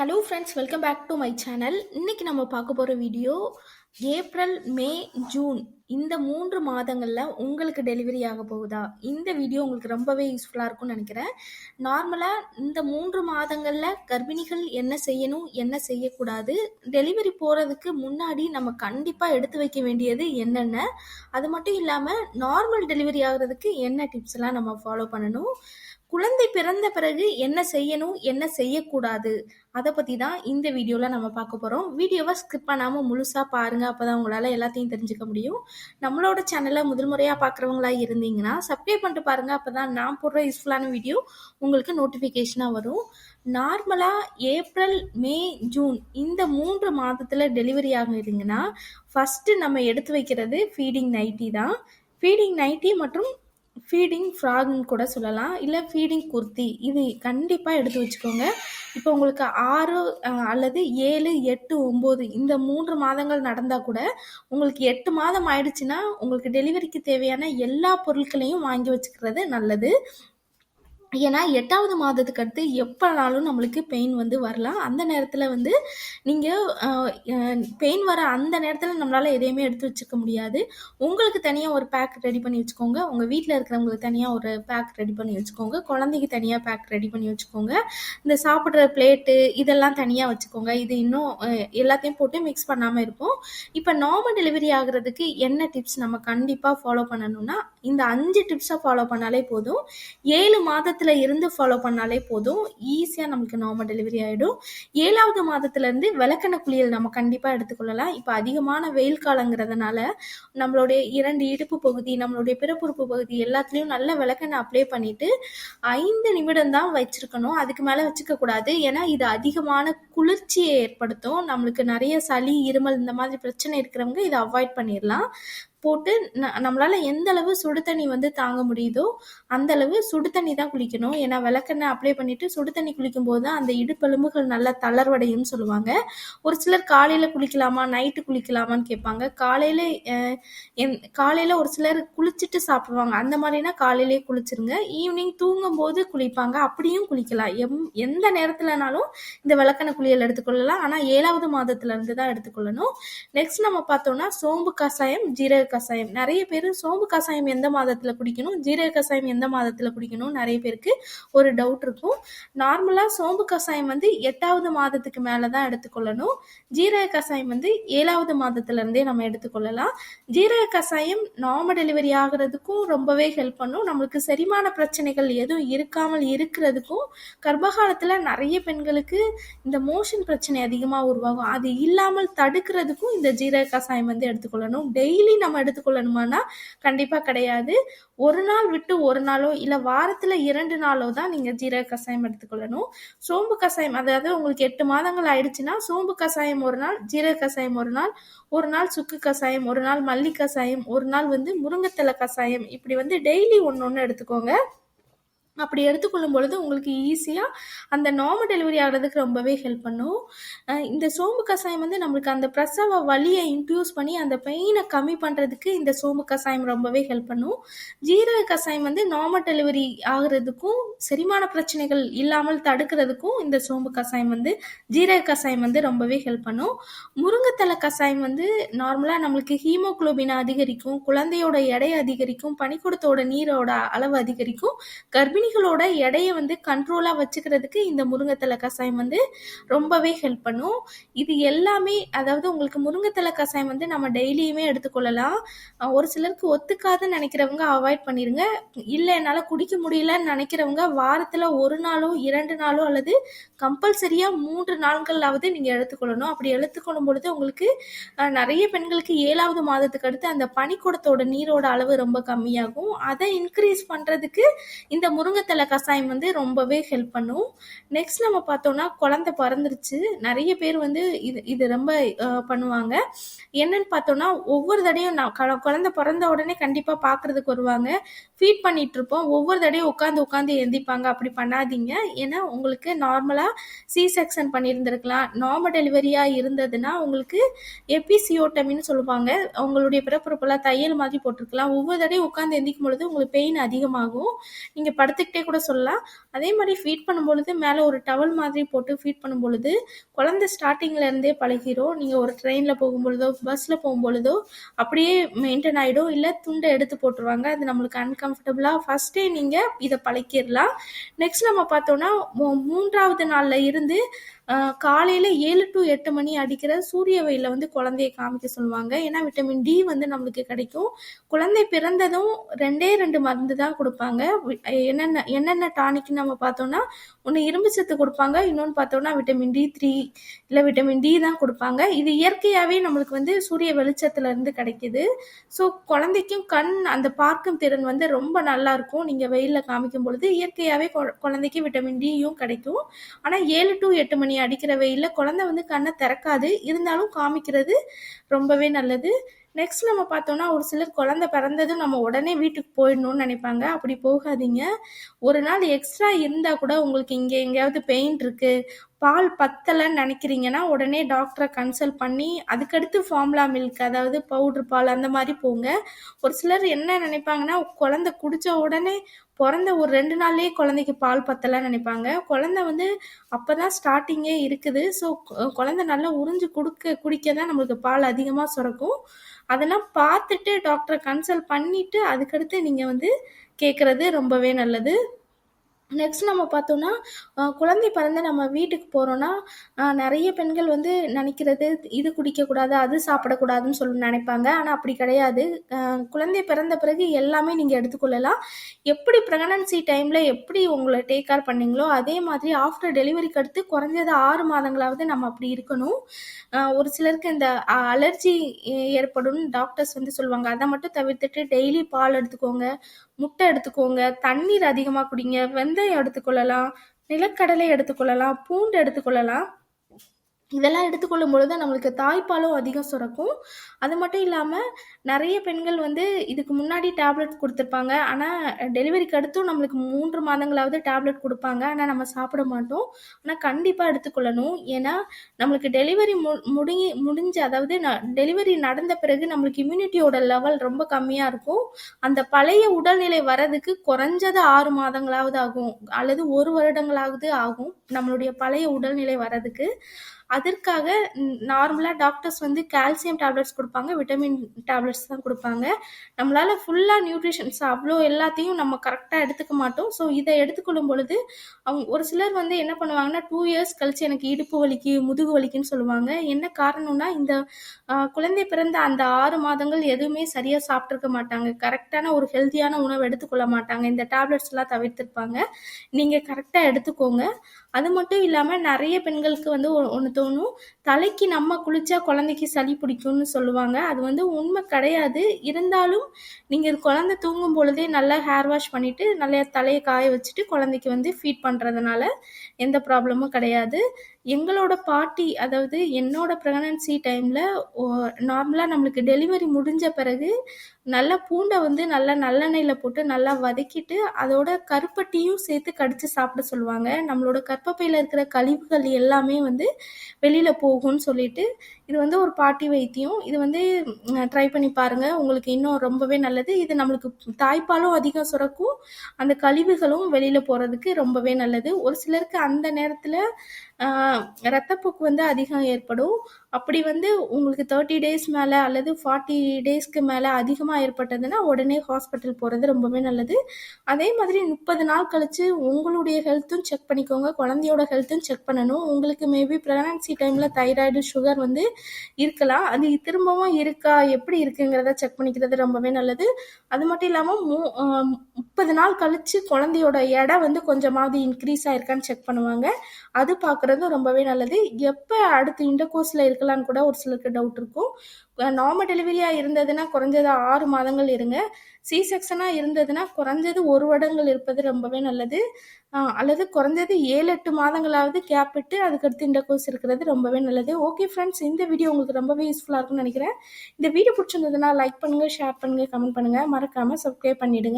Hello friends, welcome back to my channel. இன்னைக்கு நம்ம பார்க்க போகிற வீடியோ ஏப்ரல், மே, ஜூன் இந்த 3 மாதங்களில் உங்களுக்கு டெலிவரி ஆக போகுதா? இந்த வீடியோ உங்களுக்கு ரொம்பவே யூஸ்ஃபுல்லாக இருக்கும்னு நினைக்கிறேன். நார்மலாக இந்த 3 மாதங்களில் கர்ப்பிணிகள் என்ன செய்யணும், என்ன செய்யக்கூடாது, டெலிவரி போகிறதுக்கு முன்னாடி நம்ம கண்டிப்பாக எடுத்து வைக்க வேண்டியது என்னென்ன, அது மட்டும் இல்லாமல் நார்மல் டெலிவரி ஆகிறதுக்கு என்ன டிப்ஸ்லாம் நம்ம ஃபாலோ பண்ணணும், குழந்தை பிறந்த பிறகு என்ன செய்யணும், என்ன செய்யக்கூடாது, அதை பற்றி தான் இந்த வீடியோவில் நம்ம பார்க்க போகிறோம். வீடியோவை ஸ்கிப் பண்ணாமல் முழுசாக பாருங்கள், அப்போ தான் உங்களால் எல்லாத்தையும் தெரிஞ்சுக்க முடியும். நம்மளோட சேனலை முதல் முறையாக பார்க்குறவங்களா இருந்தீங்கன்னா சப்ஸ்கிரைப் பண்ணிட்டு பாருங்கள், அப்போ தான் நான் போடுற யூஸ்ஃபுல்லான வீடியோ உங்களுக்கு நோட்டிஃபிகேஷனாக வரும். நார்மலாக ஏப்ரல், மே, ஜூன் இந்த 3 மாதத்தில் டெலிவரி ஆகுதுங்கன்னா ஃபஸ்ட்டு நம்ம எடுத்து வைக்கிறது ஃபீடிங் நைட்டி தான். ஃபீடிங் நைட்டி மற்றும் ஃபீடிங் ஃப்ராக்னு கூட சொல்லலாம், இல்லை ஃபீடிங் குர்த்தி, இது கண்டிப்பாக எடுத்து வச்சுக்கோங்க. இப்போ உங்களுக்கு 6 அல்லது 7, 8, 9 இந்த 3 மாதங்கள் நடந்தால் கூட உங்களுக்கு 8 மாதம் ஆயிடுச்சுன்னா உங்களுக்கு டெலிவரிக்கு தேவையான எல்லா பொருட்களையும் வாங்கி வச்சுக்கிறது நல்லது. ஏன்னா 8வது மாதத்துக்கு அடுத்து எப்போனாலும் நம்மளுக்கு பெயின் வரலாம். அந்த நேரத்தில் நீங்கள் பெயின் வர அந்த நேரத்தில் நம்மளால் எதையுமே எடுத்து வச்சுக்க முடியாது. உங்களுக்கு தனியாக ஒரு பேக் ரெடி பண்ணி வச்சுக்கோங்க, உங்கள் வீட்டில் இருக்கிறவங்களுக்கு தனியாக ஒரு பேக் ரெடி பண்ணி வச்சுக்கோங்க, குழந்தைக்கு தனியாக பேக் ரெடி பண்ணி வச்சுக்கோங்க, இந்த சாப்பிட்ற பிளேட்டு இதெல்லாம் தனியாக வச்சுக்கோங்க. இது இன்னும் எல்லாத்தையும் போட்டு மிக்ஸ் பண்ணாமல் இருப்போம். இப்போ நார்மல் டெலிவரி ஆகிறதுக்கு என்ன டிப்ஸ் நம்ம கண்டிப்பாக ஃபாலோ பண்ணணும்னா இந்த 5 டிப்ஸை ஃபாலோ பண்ணாலே போதும். 7 மாதத்தில் இருந்து ஃபாலோ பண்ணாலே போதும், ஈஸியாக நமக்கு நார்மல் டெலிவரி ஆகிடும். 7வது மாதத்துலேருந்து விளக்கெண்ண குளியல் நம்ம கண்டிப்பாக எடுத்துக்கொள்ளலாம். இப்போ அதிகமான வெயில் காலங்கிறதுனால நம்மளுடைய 2 இடுப்பு பகுதி, நம்மளுடைய பிறப்புறுப்பு பகுதி எல்லாத்துலேயும் நல்ல விளக்கெண்ணெய் அப்ளை பண்ணிவிட்டு 5 நிமிடம் தான் வச்சுருக்கணும், அதுக்கு மேலே வச்சுக்க கூடாது. ஏன்னா இது அதிகமான குளிர்ச்சியை ஏற்படுத்தும். நம்மளுக்கு நிறைய சளி, இருமல் இந்த மாதிரி பிரச்சனை இருக்கிறவங்க இதை அவாய்ட் பண்ணிடலாம். போட்டு நம்மளால் எந்த அளவு சுடு தண்ணி தாங்க முடியுதோ அந்த அளவு சுடு தண்ணி தான் குளிக்கணும். ஏன்னா விளக்கெண்ணெய் அப்ளை பண்ணிவிட்டு சுடு தண்ணி குளிக்கும் போது தான் அந்த இடுப்பெலும்புகள் நல்லா தளர்வடையும்னு சொல்லுவாங்க. ஒரு சிலர் காலையில் குளிக்கலாமா, நைட்டு குளிக்கலாமான்னு கேட்பாங்க. காலையில் ஒரு சிலர் குளிச்சுட்டு சாப்பிடுவாங்க, அந்த மாதிரினா காலையிலே குளிச்சிருங்க. ஈவினிங் தூங்கும் போது குளிப்பாங்க, அப்படியும் குளிக்கலாம். எந்த நேரத்துலனாலும் இந்த விளக்கெண்ணெய் குளியல் எடுத்துக்கொள்ளலாம். ஆனால் 7வது மாதத்துலேருந்து தான் எடுத்துக்கொள்ளணும். நெக்ஸ்ட் நம்ம பார்த்தோம்னா சோம்பு கஷாயம், ஜீரக கஷாயம். நிறைய பேர் சோம்பு கஷாயம் எந்த மாதத்தில் குடிக்கணும், ஜீரக கஷாயம் எந்த மாதத்தில் குடிக்கணும் நிறைய பேருக்கு ஒரு டவுட் இருக்கும். நார்மலாக சோம்பு கஷாயம் 8வது மாதத்துக்கு மேலே தான் எடுத்துக்கொள்ளணும். ஜீரக கஷாயம் 7வது மாதத்துலேருந்தே நம்ம எடுத்துக்கொள்ளலாம். ஜீரக கஷாயம் நார்மல் டெலிவரி ஆகிறதுக்கும் ரொம்பவே ஹெல்ப் பண்ணும். நம்மளுக்கு செரிமான பிரச்சனைகள் எதுவும் இருக்காமல் இருக்கிறதுக்கும், கர்ப்பகாலத்தில் நிறைய பெண்களுக்கு இந்த மோஷன் பிரச்சனை அதிகமாக உருவாகும், அது இல்லாமல் தடுக்கிறதுக்கும் இந்த ஜீரக கஷாயம் எடுத்துக்கொள்ளணும். டெய்லி நம்ம எடுத்துக்கொள்ளணுமானா கண்டிப்பாக கிடையாது. ஒரு நாள் விட்டு ஒரு நாளோ இல்லை வாரத்தில் 2 நாளோ தான் நீங்கள் ஜீரக கஷாயம் எடுத்துக்கொள்ளணும். சோம்பு கஷாயம், அதாவது உங்களுக்கு 8 மாதங்கள் ஆயிடுச்சுன்னா சோம்பு கஷாயம் ஒரு நாள், ஜீரக கஷாயம் ஒரு நாள் சுக்கு கஷாயம், ஒரு நாள் மல்லி கஷாயம், ஒரு நாள் முருங்கைத்தலை கஷாயம், இப்படி டெய்லி ஒன்று எடுத்துக்கோங்க. அப்படி எடுத்துக்கொள்ளும் பொழுது உங்களுக்கு ஈஸியாக அந்த நார்மல் டெலிவரி ஆகிறதுக்கு ரொம்பவே ஹெல்ப் பண்ணும். இந்த சோம்பு கஷாயம் நம்மளுக்கு அந்த பிரசவ வலியை இன்டியூஸ் பண்ணி அந்த பெயினை கம்மி பண்ணுறதுக்கு இந்த சோம்பு கஷாயம் ரொம்பவே ஹெல்ப் பண்ணும். ஜீரக கஷாயம் நார்மல் டெலிவரி ஆகிறதுக்கும் செரிமான பிரச்சனைகள் இல்லாமல் தடுக்கிறதுக்கும் இந்த சோம்பு கஷாயம் ஜீரக கஷாயம் ரொம்பவே ஹெல்ப் பண்ணும். முருங்கைத்தலை கஷாயம் நார்மலாக நம்மளுக்கு ஹீமோகுளோபினை அதிகரிக்கும், குழந்தையோட எடையை அதிகரிக்கும், பனிக்கூடத்தோட நீரோட அளவு அதிகரிக்கும், கர்ப்பிணிகளோட எடையை கண்ட்ரோலாக வச்சுக்கிறதுக்கு இந்த முருங்கைத்தலை கஷாயம் ரொம்பவே ஹெல்ப் பண்ணும். இது எல்லாமே, அதாவது உங்களுக்கு முருங்கைத்தலை கஷாயம் நம்ம டெய்லியுமே எடுத்துக்கொள்ளலாம். ஒரு சிலருக்கு ஒத்துக்காதுன்னு நினைக்கிறவங்க அவாய்ட் பண்ணிடுங்க. இல்லை என்னால் குடிக்க முடியலன்னு நினைக்கிறவங்க வாரத்தில் 1 நாளோ 2 நாளோ அல்லது கம்பல்சரியாக 3 நாட்களாவது நீங்கள் எடுத்துக்கொள்ளணும். அப்படி எடுத்துக்கொள்ளும் பொழுது உங்களுக்கு நிறைய பெண்களுக்கு 7வது மாதத்துக்கு அடுத்து அந்த பனிக்கூடத்தோட நீரோட அளவு ரொம்ப கம்மியாகும். அதை இன்க்ரீஸ் பண்ணுறதுக்கு இந்த முருங்கைத்தலை கஷாயம் ரொம்பவே ஹெல்ப் பண்ணும். நெக்ஸ்ட் நம்ம பார்த்தோம்னா குழந்தை பிறந்துருச்சு, நிறைய பேர் இது ரொம்ப பண்ணுவாங்க. என்னன்னு பார்த்தோம்னா ஒவ்வொரு தடையும் குழந்தை பிறந்த உடனே கண்டிப்பாக பார்க்கறதுக்கு வருவாங்க, ஃபீட் பண்ணிட்டு இருப்போம், ஒவ்வொரு தடையும் உட்காந்து எந்திப்பாங்க. அப்படி பண்ணாதீங்க. ஏன்னா உங்களுக்கு நார்மலாக சி செக்ஷன் பண்ணியிருந்திருக்கலாம், நார்மல் டெலிவரியாக இருந்ததுன்னா உங்களுக்கு எபிசியோட்டமின்னு சொல்லுவாங்க, உங்களுடைய பிறப்புறுப்பெல்லாம் தையல் மாதிரி போட்டிருக்கலாம். ஒவ்வொரு தடையும் உட்காந்து எந்திக்கும் பொழுது உங்களுக்கு பெயின் அதிகமாகும். நீங்கள் படுத்து குழந்தைகிட்டே கூட சொல்லலாம். அதே மாதிரி ஃபீட் பண்ணும்பொழுது மேலே ஒரு டவல் மாதிரி போட்டு ஃபீட் பண்ணும்பொழுது குழந்தை ஸ்டார்டிங்கில் இருந்தே பழகிரும். நீங்கள் ஒரு ட்ரெயினில் போகும்பொழுதோ பஸ்ஸில் போகும்பொழுதோ அப்படியே மெயின்டைன் ஆகிடும். இல்லை துண்டை எடுத்து போட்டுருவாங்க, அது நம்மளுக்கு அன்கம்ஃபர்டபுளாக. ஃபஸ்ட்டே நீங்கள் இதை பழக்கிடலாம். நெக்ஸ்ட் நம்ம பார்த்தோன்னா 3வது நாளில் இருந்து காலையில் 7 to 8 மணி அடிக்கிற சூரிய வெயிலில் வந்து குழந்தைய காமிக்க சொல்லுவாங்க. ஏன்னா விட்டமின் டி வந்து நம்மளுக்கு கிடைக்கும். குழந்தை பிறந்ததும் 2 மருந்து தான் கொடுப்பாங்க. என்னென்ன டானிக்னு நம்ம பார்த்தோம்னா, ஒன்று இரும்பு சத்து கொடுப்பாங்க, இன்னொன்று பார்த்தோம்னா விட்டமின் D3 இல்லை விட்டமின் டி தான் கொடுப்பாங்க. இது இயற்கையாகவே நம்மளுக்கு வந்து சூரிய வெளிச்சத்துல இருந்து கிடைக்குது. ஸோ குழந்தைக்கும் அந்த பார்க்கும் திறன் வந்து ரொம்ப நல்லா இருக்கும். நீங்கள் வெயிலில் காமிக்கும் பொழுது இயற்கையாகவே குழந்தைக்கு விட்டமின் டியும் கிடைக்கும். ஆனால் 7 to 8 மணி அடிக்கிற வெயிலில் குழந்தை வந்து கண்ணை திறக்காது, இருந்தாலும் காமிக்கிறது ரொம்பவே நல்லது. நெக்ஸ்ட் நம்ம பார்த்தோம்னா, ஒரு சிலர் குழந்தை பிறந்ததும் நம்ம உடனே வீட்டுக்கு போயிடணும்னு நினைப்பாங்க. அப்படி போகாதீங்க. ஒரு நாள் எக்ஸ்ட்ரா இருந்தால் கூட உங்களுக்கு இங்கே எங்கேயாவது பெயின் இருக்கு, பால் பத்தலைன்னு நினைக்கிறீங்கன்னா உடனே டாக்டரை கன்சல்ட் பண்ணி அதுக்கடுத்து ஃபார்முலா மில்க், அதாவது பவுடர் பால் அந்த மாதிரி போங்க. ஒரு சிலர் என்ன நினைப்பாங்கன்னா, குழந்தை குடித்த உடனே பிறந்த ஒரு 2 நாள்லேயே குழந்தைக்கு பால் பத்தலைன்னு நினைப்பாங்க. குழந்தை வந்து அப்போ தான் ஸ்டார்டிங்கே இருக்குது. ஸோ குழந்தை நல்லா உறிஞ்சு குடிக்க தான் நம்மளுக்கு பால் அதிகமாக சுரக்கும். அதெல்லாம் பார்த்துட்டு டாக்டரை கன்சல்ட் பண்ணிவிட்டு அதுக்கடுத்து நீங்கள் வந்து கேட்குறது ரொம்பவே நல்லது. நெக்ஸ்ட் நம்ம பார்த்தோம்னா, குழந்தை பிறந்து நம்ம வீட்டுக்கு போகிறோன்னா நிறைய பெண்கள் வந்து நினைக்கிறது இது குடிக்கக்கூடாது, அது சாப்பிடக்கூடாதுன்னு சொல்லி நினைப்பாங்க. ஆனால் அப்படி கிடையாது. குழந்தை பிறந்த பிறகு எல்லாமே நீங்கள் எடுத்துக்கொள்ளலாம். எப்படி ப்ரெக்னன்சி டைமில் எப்படி உங்களை டேக் கேர் பண்ணீங்களோ அதே மாதிரி ஆஃப்டர் டெலிவரிக்கு அடுத்து குறைஞ்சது 6 மாதங்களாவது நம்ம அப்படி இருக்கணும். ஒரு சிலருக்கு இந்த அலர்ஜி ஏற்படும் டாக்டர்ஸ் வந்து சொல்லுவாங்க. அதை மட்டும் தவிர்த்துட்டு டெய்லி பால் எடுத்துக்கோங்க, முட்டை எடுத்துக்கோங்க, தண்ணீர் அதிகமாக குடிங்க, வெந்தயம் எடுத்துக்கொள்ளலாம், நிலக்கடலை எடுத்துக்கொள்ளலாம், பூண்டு எடுத்துக்கொள்ளலாம். இதெல்லாம் எடுத்துக்கொள்ளும் பொழுது நம்மளுக்கு தாய்ப்பாலும் அதிகம் சுரக்கும். அது மட்டும் இல்லாமல் நிறைய பெண்கள் வந்து இதுக்கு முன்னாடி டேப்லெட் கொடுத்துருப்பாங்க. ஆனால் டெலிவரிக்கு அடுத்தும் நம்மளுக்கு 3 மாதங்களாவது டேப்லெட் கொடுப்பாங்க. ஆனால் நம்ம சாப்பிட மாட்டோம். ஆனால் கண்டிப்பாக எடுத்துக்கொள்ளணும். ஏன்னா நம்மளுக்கு டெலிவரி முடிஞ்ச அதாவது டெலிவரி நடந்த பிறகு நம்மளுக்கு இம்யூனிட்டியோட லெவல் ரொம்ப கம்மியாக இருக்கும். அந்த பழைய உடல்நிலை வர்றதுக்கு குறைஞ்சது 6 மாதங்களாவது ஆகும், அல்லது 1 வருடங்களாவது ஆகும் நம்மளுடைய பழைய உடல்நிலை வர்றதுக்கு. அதற்காக நார்மலாக டாக்டர்ஸ் வந்து கால்சியம் டேப்லெட்ஸ் கொடுப்பாங்க, விட்டமின் டேப்லெட்ஸ் தான் கொடுப்பாங்க. நம்மளால் ஃபுல்லாக நியூட்ரிஷன்ஸ் அவ்வளோ எல்லாத்தையும் நம்ம கரெக்டாக எடுத்துக்க மாட்டோம். ஸோ இதை எடுத்துக்கொள்ளும் பொழுது ஒரு சிலர் வந்து என்ன பண்ணுவாங்கன்னா, 2 இயர்ஸ் கழிச்சு எனக்கு இடுப்பு வலிக்கு, முதுகு வலிக்குன்னு சொல்லுவாங்க. என்ன காரணம்னா, இந்த குழந்தை பிறந்த அந்த 6 மாதங்கள் எதுவுமே சரியாக சாப்பிட்ருக்க மாட்டாங்க, கரெக்டான ஒரு ஹெல்த்தியான உணவு எடுத்துக்கொள்ள மாட்டாங்க, இந்த டேப்லெட்ஸ்லாம் தவிர்த்திருப்பாங்க. நீங்கள் கரெக்டாக எடுத்துக்கோங்க. அது மட்டும் இல்லாமல் நிறைய பெண்களுக்கு வந்து ஒன்று தோணும், தலைக்கு நம்ம குளிச்சா குழந்தைக்கு சளி பிடிக்கும்னு சொல்லுவாங்க. அது வந்து உண்மை கிடையாது. இருந்தாலும் நீங்கள் குழந்தை தூங்கும் பொழுதே நல்லா ஹேர் வாஷ் பண்ணிவிட்டு நல்லா தலையை காய வச்சுட்டு குழந்தைக்கு வந்து ஃபீட் பண்ணுறதுனால எந்த ப்ராப்ளமும் கிடையாது. எங்களோட பாட்டி, அதாவது என்னோட ப்ரெக்னன்சி டைமில் நார்மலாக நம்மளுக்கு டெலிவரி முடிஞ்ச பிறகு நல்லா பூண்டை வந்து நல்லா நல்லெண்ணெயில் போட்டு நல்லா வதக்கிட்டு அதோட கருப்பட்டியும் சேர்த்து கடித்து சாப்பிட சொல்லுவாங்க. நம்மளோட கர்ப்பப்பையில் இருக்கிற கழிவுகள் எல்லாமே வந்து வெளியில் போகும்னு சொல்லிட்டு இது வந்து ஒரு பாட்டி வைத்தியம். இது வந்து ட்ரை பண்ணி பாருங்கள், உங்களுக்கு இன்னும் ரொம்பவே நல்லது. இது நம்மளுக்கு தாய்ப்பாலும் அதிகம் சுரக்கும், அந்த கழிவுகளும் வெளியில் போகிறதுக்கு ரொம்பவே நல்லது. ஒரு சிலருக்கு அந்த நேரத்தில் இரத்தப்போக்கு வந்து அதிகம் ஏற்படும். அப்படி வந்து உங்களுக்கு 30 டேஸ் மேலே அல்லது 40 டேஸ்க்கு மேலே அதிகமாக ஏற்பட்டதுன்னா உடனே ஹாஸ்பிட்டல் போகிறது ரொம்பவே நல்லது. அதே மாதிரி 30 நாள் கழித்து உங்களுடைய ஹெல்த்தும் செக் பண்ணிக்கோங்க, குழந்தையோட ஹெல்த்தும் செக் பண்ணணும். உங்களுக்கு மேபி ப்ரெக்னன்சி டைமில் தைராய்டு, சுகர் வந்து இருக்கலாம். அது திரும்பவும் இருக்கா, எப்படி இருக்குங்கிறத செக் பண்ணிக்கிறது ரொம்பவே நல்லது. அது மட்டும் இல்லாமல் 30 நாள் கழித்து குழந்தையோட எடை வந்து கொஞ்சமாவது இன்க்ரீஸ் ஆயிருக்கான்னு செக் பண்ணுவாங்க. அது பார்க்குறது ரொம்பவே நல்லது. எப்போ அடுத்து இன்டர்கோர்ஸில் இருக்கலான்னு கூட ஒரு சிலருக்கு டவுட் இருக்கும். நார்மல் டெலிவரியாக இருந்ததுன்னா குறைஞ்சது 6 மாதங்கள் இருங்க. சி செக்ஷனாக இருந்ததுன்னா குறைஞ்சது 1 வருடங்கள் இருப்பது ரொம்பவே நல்லது. அல்லது குறைஞ்சது 7-8 மாதங்களாவது கேப் விட்டு அதுக்கடுத்து இன்டர்கோர்ஸ் இருக்கிறது ரொம்பவே நல்லது. ஓகே ஃப்ரெண்ட்ஸ், இந்த வீடியோ உங்களுக்கு ரொம்பவே யூஸ்ஃபுல்லாக இருக்கும்னு நினைக்கிறேன். இந்த வீடியோ பிடிச்சிருந்ததுன்னா லைக் பண்ணுங்கள், ஷேர் பண்ணுங்கள், கமெண்ட் பண்ணுங்கள், மறக்காமல் சப்ஸ்கிரைப் பண்ணிவிடுங்க.